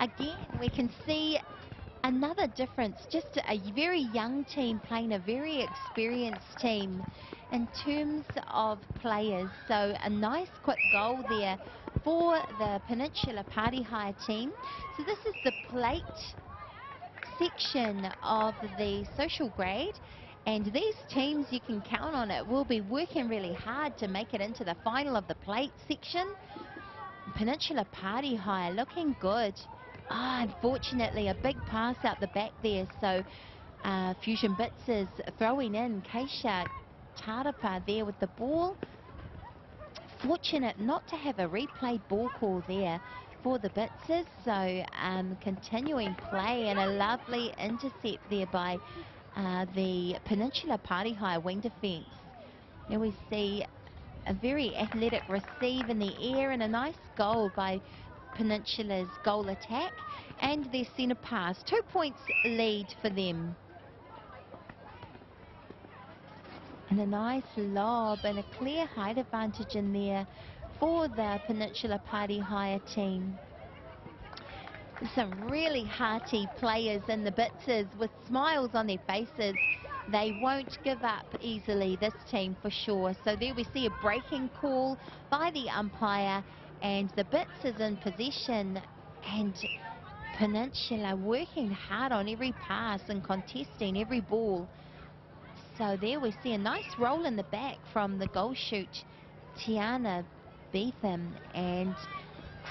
again, we can see another difference, just a very young team playing a very experienced team in terms of players. So a nice quick goal there for the Peninsula Party Hire team. So this is the plate section of the social grade, and these teams, you can count on it, will be working really hard to make it into the final of the plate section. Peninsula Party Hire looking good. Unfortunately, a big pass out the back there, so Fusion Bits is throwing in Keisha Tarapa there with the ball. Fortunate not to have a replay ball call there for the Bitses, so continuing play and a lovely intercept there by the Peninsula Party Hire wing defence. Now we see a very athletic receive in the air and a nice goal by Peninsula's goal attack and their centre pass. 2 points lead for them. And a nice lob and a clear height advantage in there for the Peninsula Party Hire team. Some really hearty players in the Bitses with smiles on their faces. They won't give up easily, this team, for sure. So there we see a breaking call by the umpire, and the Bits is in possession, and Peninsula working hard on every pass and contesting every ball. So there we see a nice roll in the back from the goal shoot, Tiana Beetham, and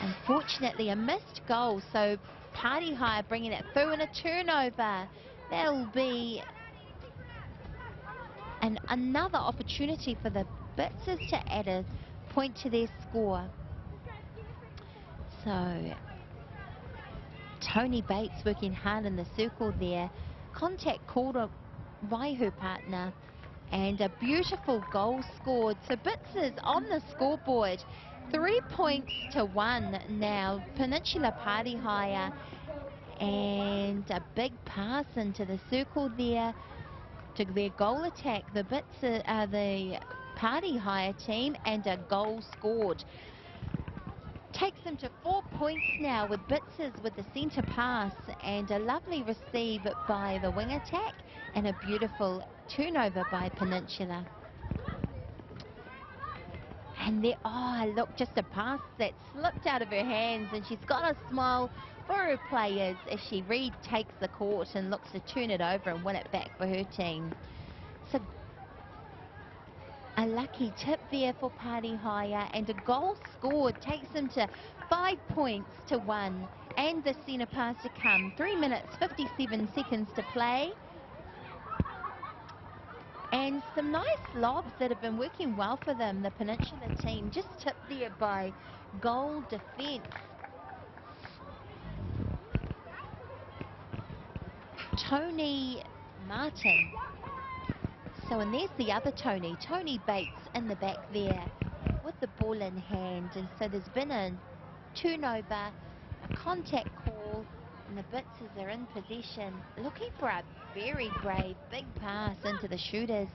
unfortunately a missed goal. So Party Hire bringing it through in a turnover. That'll be another opportunity for the Bitses to add a point to their score. So Tony Bates working hard in the circle there. Contact called by her partner, and a beautiful goal scored. So Bitses on the scoreboard, 3 points to 1 now. Peninsula Party Hire, and a big pass into the circle there to their goal attack. The the Party Hire team, and a goal scored. Takes them to 4 points now, with Bitses with the centre pass and a lovely receive by the wing attack and a beautiful turnover by Peninsula. And there, look, just a pass that slipped out of her hands, and she's got a smile for her players as she retakes the court and looks to turn it over and win it back for her team. So a lucky tip there for Party Hire, and a goal scored takes them to 5 points to 1, and the centre pass to come. 3 minutes 57 seconds to play, and some nice lobs that have been working well for them. The Peninsula team just tipped there by goal defence. Tony Martin. So, and there's the other Tony Bates in the back there with the ball in hand. And so there's been a turnover, a contact call, and the Bitses are in possession, looking for a very brave big pass into the shooters.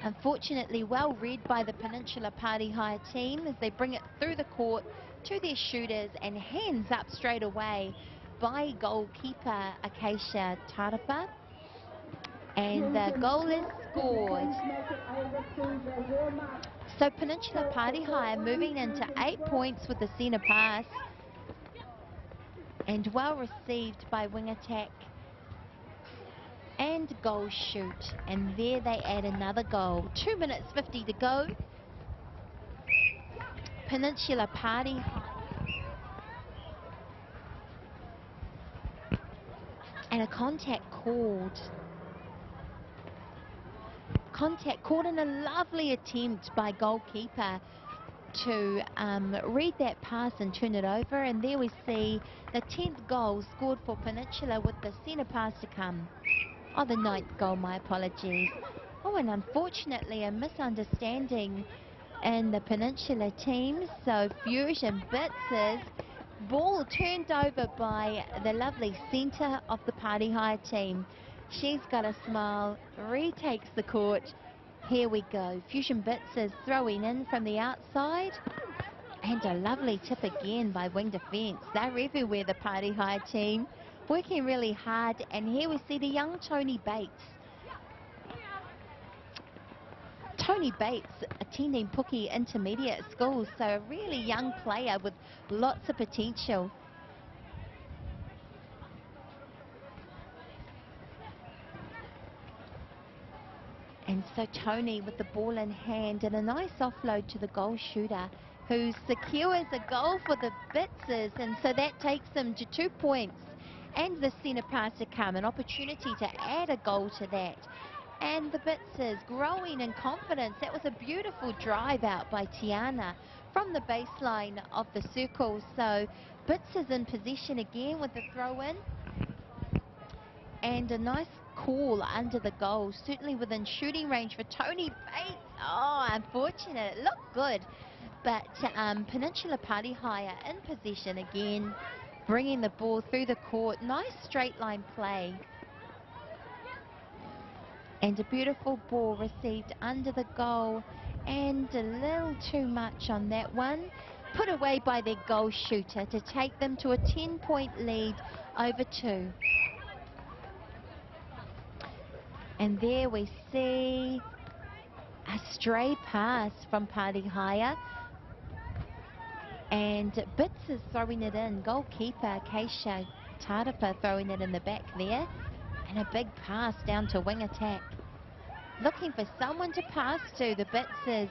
Unfortunately, well read by the Peninsula Party Hire team as they bring it through the court to their shooters, and hands up straight away by goalkeeper Acacia Tarapa. And the goal is scored. So Peninsula Party Hire moving into 8 points with the centre pass, and well received by wing attack and goal shoot. And there they add another goal. 2 minutes 50 to go. Peninsula Party Hire. And a contact called. Contact called, in a lovely attempt by goalkeeper to read that pass and turn it over. And there we see the 10th goal scored for Peninsula with the centre pass to come. Oh, the 9th goal, my apologies. Oh, and unfortunately a misunderstanding in the Peninsula team. So Fusion Bits' ball turned over by the lovely centre of the Party Hire team. She's got a smile, retakes the court. Here we go. Fusion Bits is throwing in from the outside. And a lovely tip again by wing defence. They're everywhere, the Party Hire team, working really hard. And here we see the young Tony Bates. Tony Bates attending Pookie Intermediate School, so a really young player with lots of potential. And so Tony with the ball in hand and a nice offload to the goal shooter, who secures a goal for the Bitzas, and so that takes them to 2 points. And the centre pass to come, an opportunity to add a goal to that. And the Bitzas growing in confidence. That was a beautiful drive out by Tiana from the baseline of the circle. So Bitzas in possession again with the throw in. And a nice call under the goal, certainly within shooting range for Tony Bates. Oh, unfortunate. It looked good. But Peninsula Party Hire in possession again, bringing the ball through the court. Nice straight line play. And a beautiful ball received under the goal, and a little too much on that one. Put away by their goal shooter to take them to a 10-point lead over 2. And there we see a stray pass from Party Hire. And Bits is throwing it in. Goalkeeper Keisha Tarapa throwing it in the back there. And a big pass down to wing attack. Looking for someone to pass to. The Bits is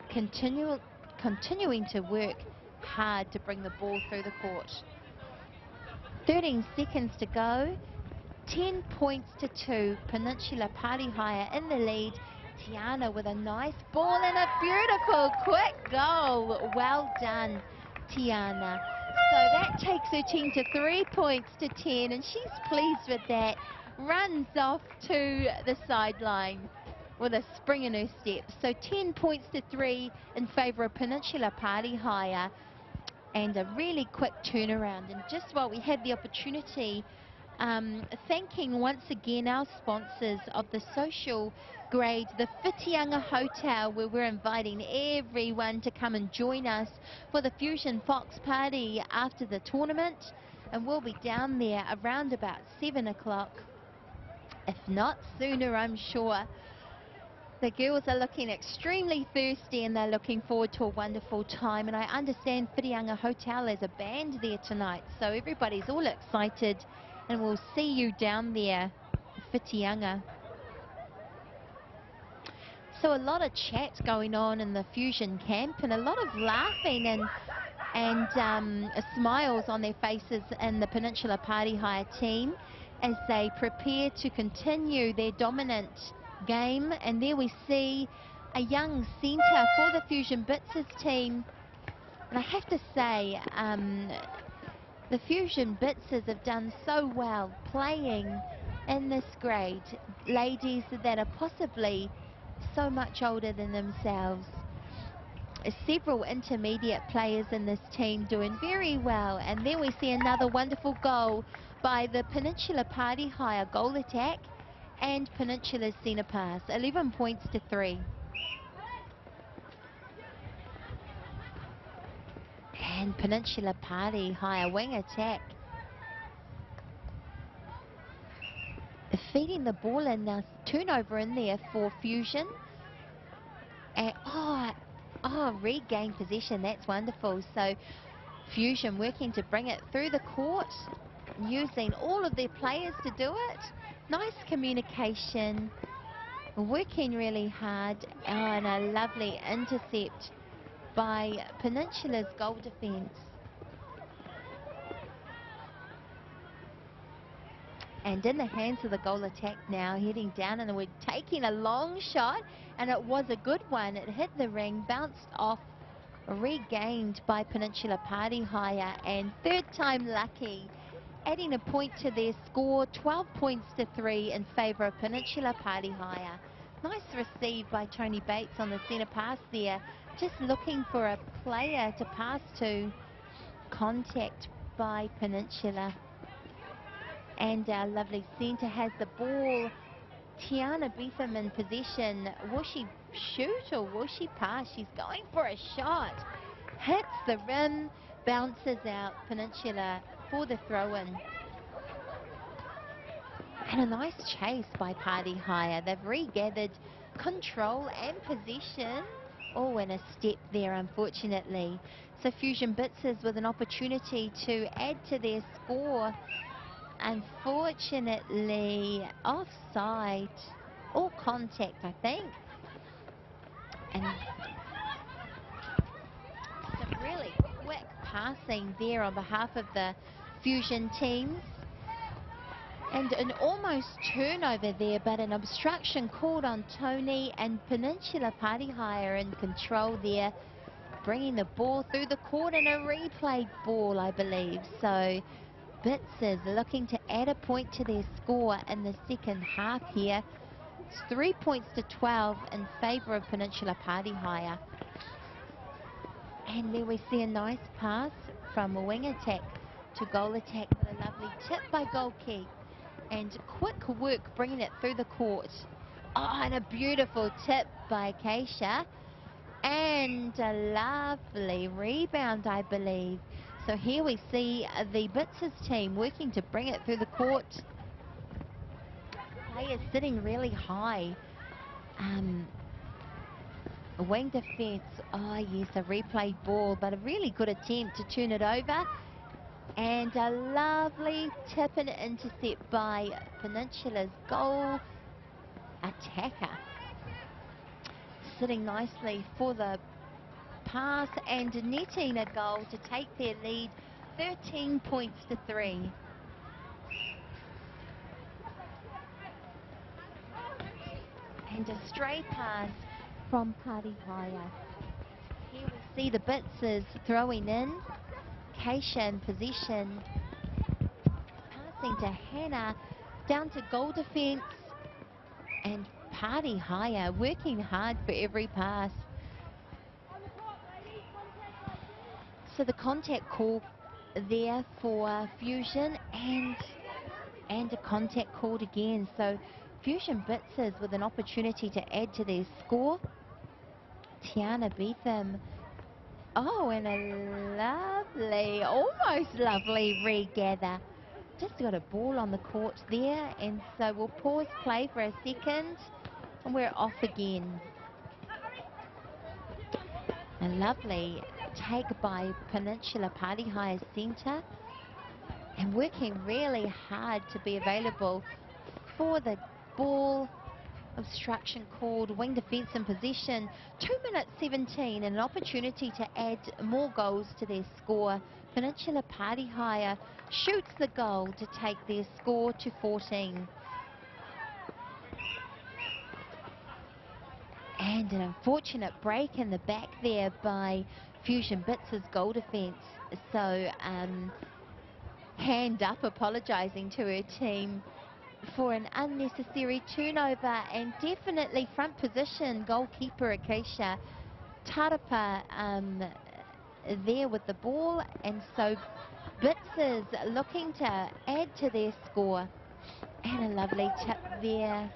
continuing to work hard to bring the ball through the court. 13 seconds to go. 10 points to 2. Peninsula Party Hire in the lead. Tiana with a nice ball and a beautiful quick goal. Well done, Tiana. So that takes her team to 3 points to 10, and she's pleased with that. Runs off to the sideline with a spring in her step. So 10 points to 3 in favour of Peninsula Party Hire, and a really quick turnaround. And just while we had the opportunity, thanking once again our sponsors of the social grade, the Whitianga Hotel, where we're inviting everyone to come and join us for the Fusion Fox party after the tournament. And we'll be down there around about 7 o'clock, if not sooner, I'm sure. The girls are looking extremely thirsty, and they're looking forward to a wonderful time. And I understand Whitianga Hotel has a band there tonight, so everybody's all excited, and we'll see you down there, Whitianga. So a lot of chat going on in the Fusion camp, and a lot of laughing and smiles on their faces in the Peninsula Party Hire team as they prepare to continue their dominant game. And there we see a young centre for the Fusion Bitzas team. And I have to say, the Fusion Bitzas have done so well playing in this grade. Ladies that are possibly so much older than themselves. Several intermediate players in this team doing very well. And there we see another wonderful goal by the Peninsula Party Hire goal attack and Peninsula's centre pass. 11 points to 3. And Peninsula Party Hire wing attack. Feeding the ball in now. Turnover in there for Fusion. And regain possession. That's wonderful. So Fusion working to bring it through the court, using all of their players to do it. Nice communication, working really hard, and a lovely intercept by Peninsula's goal defence. And in the hands of the goal attack now, heading down, and we're taking a long shot, and it was a good one. It hit the ring, bounced off, regained by Peninsula Party Hire, and third time lucky, adding a point to their score. 12 points to 3 in favour of Peninsula Party Hire. Nice receive by Tony Bates on the centre pass there, just looking for a player to pass to. Contact by Peninsula. And our lovely centre has the ball. Tiana Beetham in possession. Will she shoot or will she pass? She's going for a shot. hits the rim, bounces out. Peninsula for the throw-in. And a nice chase by Party Hire. They've regathered control and possession. Oh, and a step there, unfortunately. So FusionBitzas with an opportunity to add to their score. Unfortunately, offside or contact, I think. And some really quick passing there on behalf of the Fusion teams. And an almost turnover there, but an obstruction called on Tony, and Peninsula Party Hire in control there, bringing the ball through the court, and a replayed ball, I believe. So Bitzas looking to add a point to their score in the second half here. It's 3 points to 12 in favour of Peninsula Party Hire. And there we see a nice pass from a wing attack to goal attack with a lovely tip by goalkeeper. And quick work bringing it through the court. Oh, and a beautiful tip by Keisha. And a lovely rebound, I believe. So here we see the Bitzas team working to bring it through the court. Players sitting really high. A wing defence. Oh, yes, a replay ball, but a really good attempt to turn it over. And a lovely tip and intercept by Peninsula's goal attacker. Sitting nicely for the pass and netting a goal to take their lead 13 points to 3. And a stray pass from Party Hire. Here we see the Bitzas throwing in. Keisha in possession, passing to Hannah, down to goal defence, and Party Hire working hard for every pass. So the contact call there for Fusion, and a contact called again. So FusionBitzas with an opportunity to add to their score. Tiana Beetham. Oh, and a lovely, almost lovely regather. Just got a ball on the court there, and so we'll pause play for a second, and we're off again. A lovely take by Peninsula Party Hire Centre, and working really hard to be available for the ball. Obstruction called, wing defence in possession. 2 minutes 17, and an opportunity to add more goals to their score. Peninsula Party Hire shoots the goal to take their score to 14. And an unfortunate break in the back there by FusionBitzas goal defence. So hand up apologising to her team for an unnecessary turnover, and definitely front position goalkeeper Acacia Tarapa there with the ball, and so Bitzas looking to add to their score, and a lovely tip there,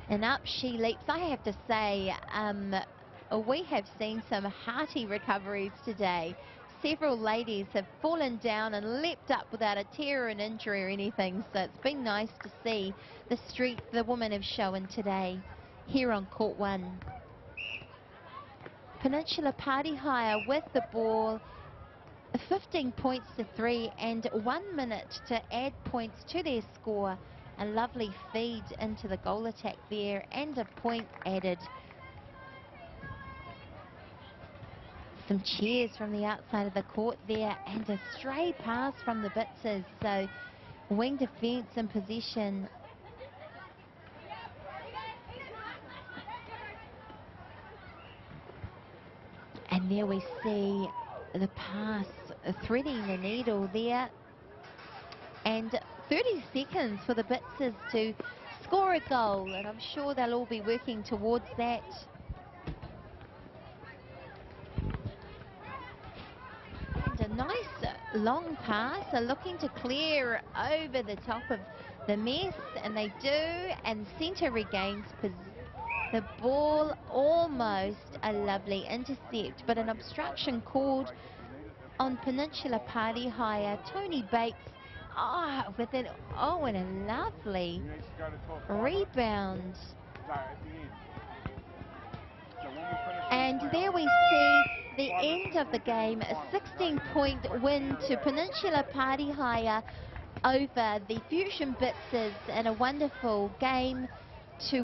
and up she leaps. I have to say we have seen some hearty recoveries today. Several ladies have fallen down and leapt up without a tear or an injury or anything, so it's been nice to see the strength the women have shown today here on Court 1. Peninsula Party Hire with the ball, 15 points to 3, and 1 minute to add points to their score. A lovely feed into the goal attack there, and a point added. Some cheers from the outside of the court there, and a stray pass from the Bitzas. So wing defence in possession. And there we see the pass threading the needle there. And 30 seconds for the Bitzas to score a goal, and I'm sure they'll all be working towards that. A nice long pass, looking to clear over the top of the mess, and they do, and centre regains the ball almost a lovely intercept, but an obstruction called on Peninsula Party Hire. Tony Bates, with it, and a lovely rebound. And there we see the end of the game, a 16-point win to Peninsula Party Hire over the Fusion Bitzas, and a wonderful game to